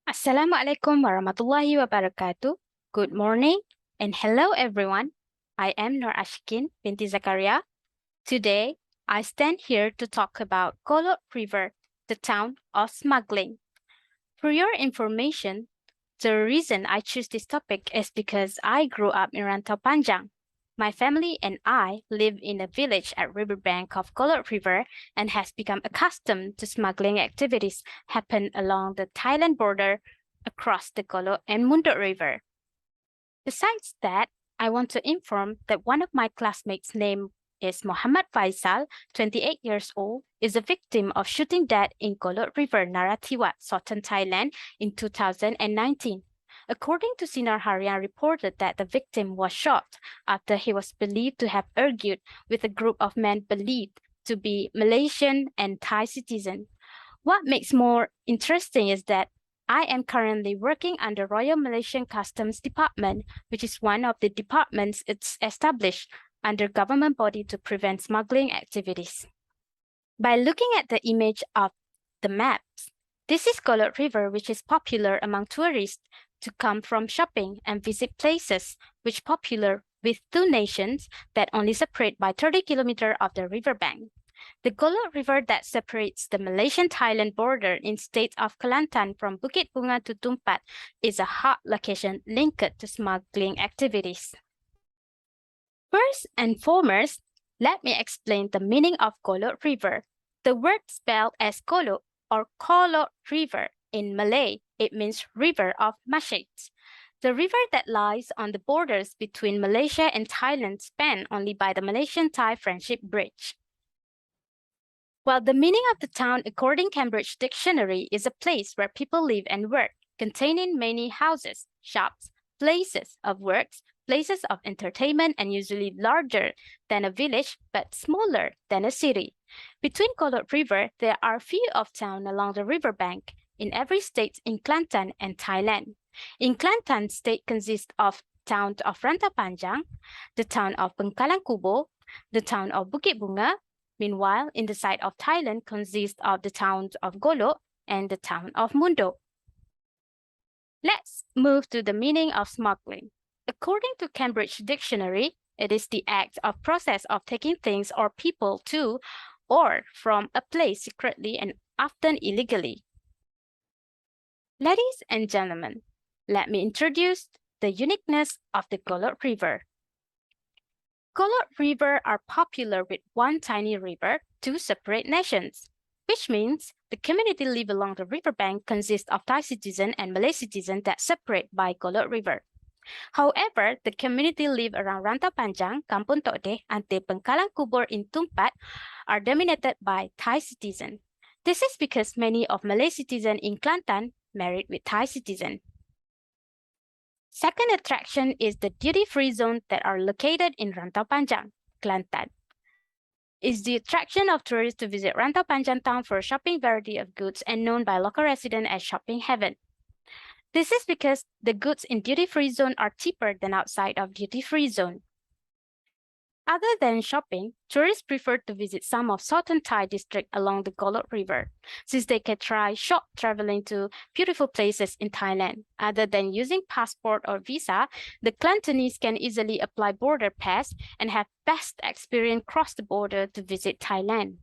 Assalamualaikum warahmatullahi wabarakatuh. Good morning and hello everyone. I am Ashikin, Binti Zakaria. Today, I stand here to talk about Golok River, the town of smuggling. For your information, the reason I choose this topic is because I grew up in Rantau Panjang. My family and I live in a village at riverbank of Golok River and has become accustomed to smuggling activities happen along the Thailand border across the Golok and Mundut River. Besides that, I want to inform that one of my classmates' name is Muhammad Faisal, 28 years old, is a victim of shooting dead in Golok River, Narathiwat, Southern Thailand in 2019. According to Sinar Harian reported that the victim was shot after he was believed to have argued with a group of men believed to be Malaysian and Thai citizens. What makes more interesting is that I am currently working under Royal Malaysian Customs Department, which is one of the departments it's established under government body to prevent smuggling activities. By looking at the image of the maps, this is Golok River, which is popular among tourists to come from shopping and visit places which popular with two nations that only separate by 30 kilometers of the riverbank. The Golok River that separates the Malaysian-Thailand border in state of Kelantan from Bukit Bunga to Tumpat is a hot location linked to smuggling activities. First and foremost, let me explain the meaning of Golok River. The word spelled as Golok or Kolok River in Malay, it means river of Masyid. The river that lies on the borders between Malaysia and Thailand spanned only by the Malaysian-Thai Friendship Bridge. While the meaning of the town according Cambridge Dictionary is a place where people live and work, containing many houses, shops, places of works, places of entertainment, and usually larger than a village but smaller than a city. Between Golok River, there are few of towns along the riverbank in every state in Kelantan and Thailand. In Kelantan, state consists of town of Rantau Panjang, the town of Bengkalang Kubo, the town of Bukit Bunga. Meanwhile, in the side of Thailand consists of the towns of Golok and the town of Mundut. Let's move to the meaning of smuggling. According to Cambridge Dictionary, it is the act or process of taking things or people to or from a place secretly and often illegally. Ladies and gentlemen, let me introduce the uniqueness of the Golok River. Golok River are popular with one tiny river, two separate nations, which means the community live along the riverbank consists of Thai citizens and Malay citizens that separate by Golok River. However, the community live around Rantau Panjang, Kampung Tokde, and the Bengkalang Kubur in Tumpat are dominated by Thai citizens. This is because many of Malay citizens in Kelantan married with Thai citizens. Second attraction is the duty-free zone that are located in Rantau Panjang, Kelantan. It's the attraction of tourists to visit Rantau Panjang town for a shopping variety of goods and known by local residents as shopping heaven. This is because the goods in duty-free zone are cheaper than outside of duty-free zone. Other than shopping, tourists prefer to visit some of southern Thai district along the Golok River, since they can try short traveling to beautiful places in Thailand. Other than using passport or visa, the Kelantanese can easily apply border pass and have best experience cross the border to visit Thailand.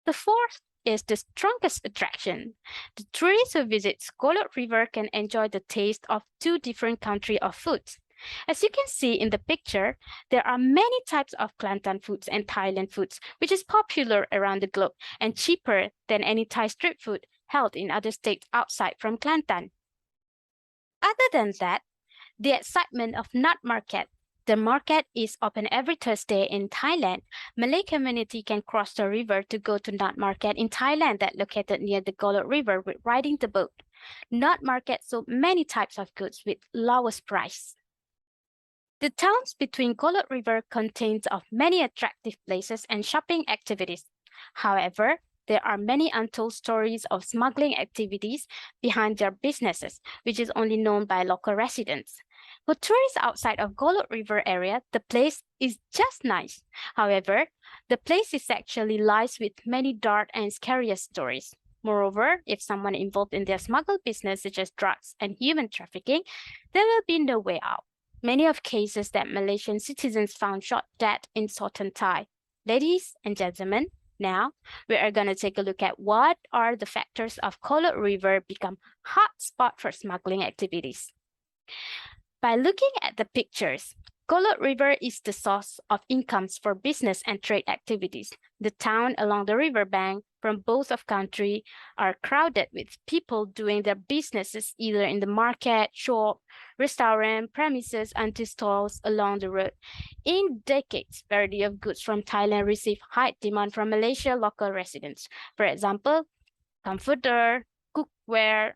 The fourth is the strongest attraction. The tourists who visit Golok River can enjoy the taste of two different countries of foods. As you can see in the picture, there are many types of Kelantan foods and Thailand foods, which is popular around the globe and cheaper than any Thai street food held in other states outside from Kelantan. Other than that, the excitement of Nut Market. The market is open every Thursday in Thailand. Malay community can cross the river to go to Nut Market in Thailand that located near the Golok River with riding the boat. Nut Market sold many types of goods with lowest price. The towns between Golok River contains of many attractive places and shopping activities. However, there are many untold stories of smuggling activities behind their businesses, which is only known by local residents. For tourists outside of Golok River area, the place is just nice. However, the place is actually lies with many dark and scary stories. Moreover, if someone involved in their smuggled business, such as drugs and human trafficking, there will be no way out. Many of cases that Malaysian citizens found shot dead in Sultan Thai. Ladies and gentlemen, now we are going to take a look at what are the factors of Golok River become hotspot for smuggling activities. By looking at the pictures, Golok River is the source of incomes for business and trade activities. The town along the riverbank from both of country are crowded with people doing their businesses either in the market, shop, restaurant, premises, and stalls along the road. In decades, variety of goods from Thailand receive high demand from Malaysia local residents. For example, comforter, cookware,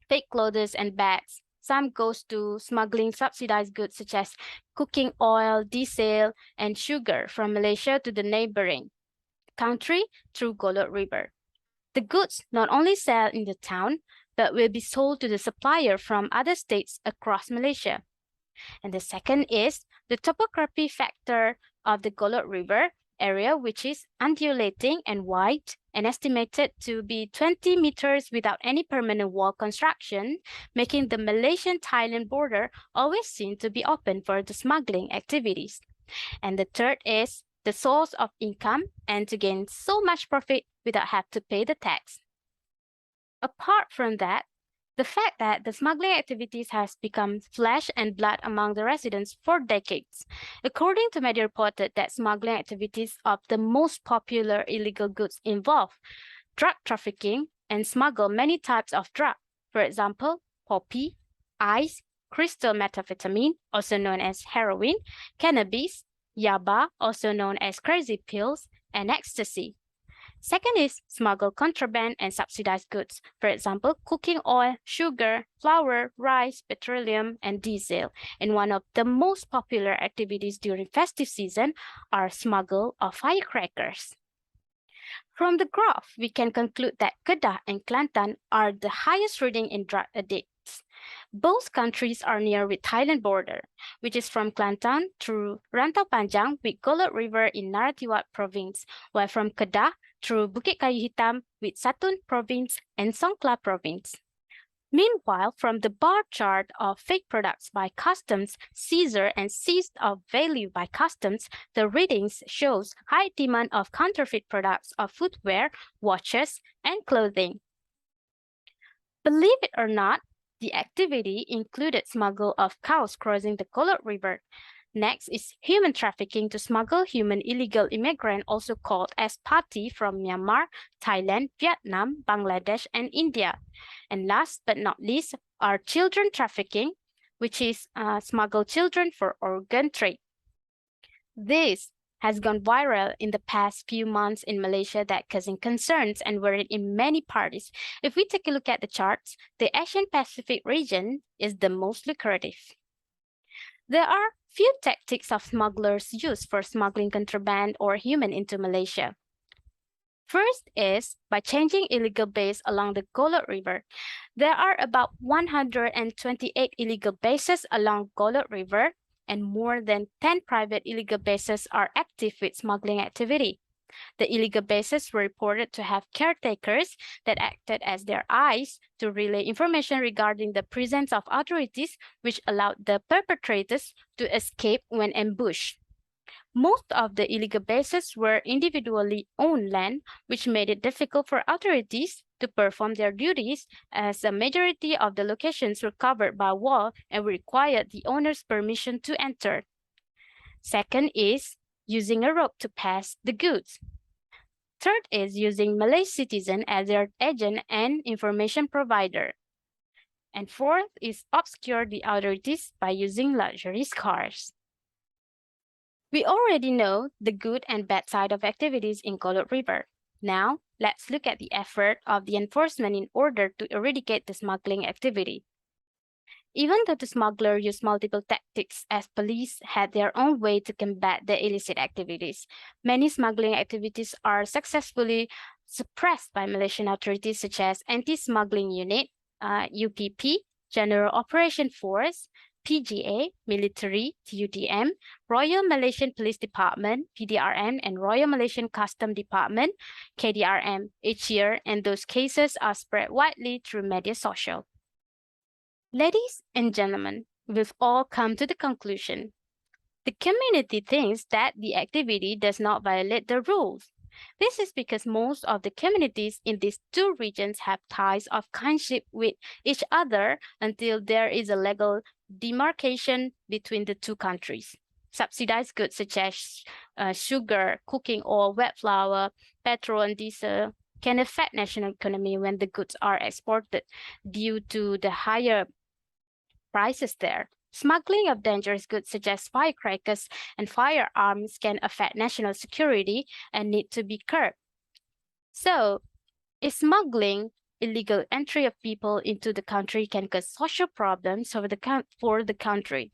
fake clothes, and bags. Some goes to smuggling subsidized goods such as cooking oil, diesel, and sugar from Malaysia to the neighboring country through Golok River. The goods not only sell in the town, but will be sold to the supplier from other states across Malaysia. And the second is the topography factor of the Golok River area, which is undulating and wide and estimated to be 20 meters without any permanent wall construction, making the Malaysian-Thailand border always seem to be open for the smuggling activities. And the third is the source of income and to gain so much profit without have to pay the tax. Apart from that, the fact that the smuggling activities has become flesh and blood among the residents for decades. According to media reported that smuggling activities of the most popular illegal goods involve drug trafficking and smuggle many types of drug. For example, poppy, ice, crystal methamphetamine, also known as heroin, cannabis, yaba, also known as crazy pills, and ecstasy. Second is smuggle contraband and subsidized goods. For example, cooking oil, sugar, flour, rice, petroleum, and diesel. And one of the most popular activities during festive season are smuggle of firecrackers. From the graph, we can conclude that Kedah and Kelantan are the highest reading in drug addicts. Both countries are near with Thailand border, which is from Kelantan through Rantau Panjang with Golok River in Narathiwat province, while from Kedah through Bukit Kayu Hitam with Satun province and Songkhla province. Meanwhile, from the bar chart of fake products by customs, seizure and seized of value by customs, the readings shows high demand of counterfeit products of footwear, watches, and clothing. Believe it or not, the activity included smuggle of cows crossing the Golok River. Next is human trafficking to smuggle human illegal immigrant, also called as Pati, from Myanmar, Thailand, Vietnam, Bangladesh, and India. And last but not least are children trafficking, which is smuggle children for organ trade. This has gone viral in the past few months in Malaysia that causing concerns and worried in many parties. If we take a look at the charts, the Asian Pacific region is the most lucrative. There are few tactics of smugglers use for smuggling contraband or human into Malaysia. First is by changing illegal base along the Golok River. There are about 128 illegal bases along Golok River, and more than 10 private illegal bases are active with smuggling activity. The illegal bases were reported to have caretakers that acted as their eyes to relay information regarding the presence of authorities, which allowed the perpetrators to escape when ambushed. Most of the illegal bases were individually owned land, which made it difficult for authorities to perform their duties, as a majority of the locations were covered by a wall and required the owner's permission to enter. Second is using a rope to pass the goods. Third is using Malay citizen as their agent and information provider. And fourth is obscure the authorities by using luxury cars. We already know the good and bad side of activities in Golok River. Now, let's look at the effort of the enforcement in order to eradicate the smuggling activity. Even though the smuggler used multiple tactics, as police had their own way to combat the illicit activities, many smuggling activities are successfully suppressed by Malaysian authorities such as Anti-Smuggling Unit, UPP, General Operation Force, PGA, Military, TUDM, Royal Malaysian Police Department, PDRM, and Royal Malaysian Custom Department, KDRM, each year, and those cases are spread widely through media social. Ladies and gentlemen, we've all come to the conclusion. The community thinks that the activity does not violate the rules. This is because most of the communities in these two regions have ties of kinship with each other until there is a legal demarcation between the two countries. Subsidized goods such as sugar, cooking oil, wet flour, petrol, and diesel can affect national economy when the goods are exported due to the higher prices there. Smuggling of dangerous goods such as firecrackers and firearms can affect national security and need to be curbed. So, smuggling, illegal entry of people into the country can cause social problems for the country.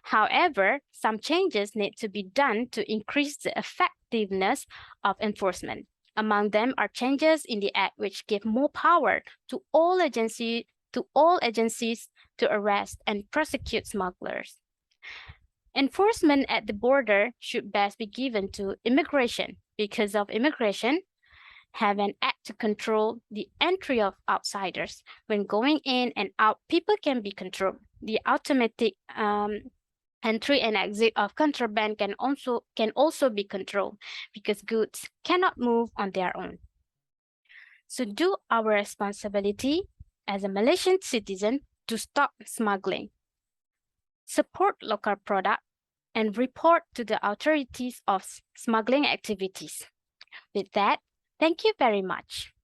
However, some changes need to be done to increase the effectiveness of enforcement. Among them are changes in the Act which give more power to all agencies to arrest and prosecute smugglers. Enforcement at the border should best be given to immigration because of immigration have an act to control the entry of outsiders. When going in and out, people can be controlled. The automatic entry and exit of contraband can also be controlled because goods cannot move on their own. So do our responsibility as a Malaysian citizen to stop smuggling, support local product, and report to the authorities of smuggling activities. With that, thank you very much.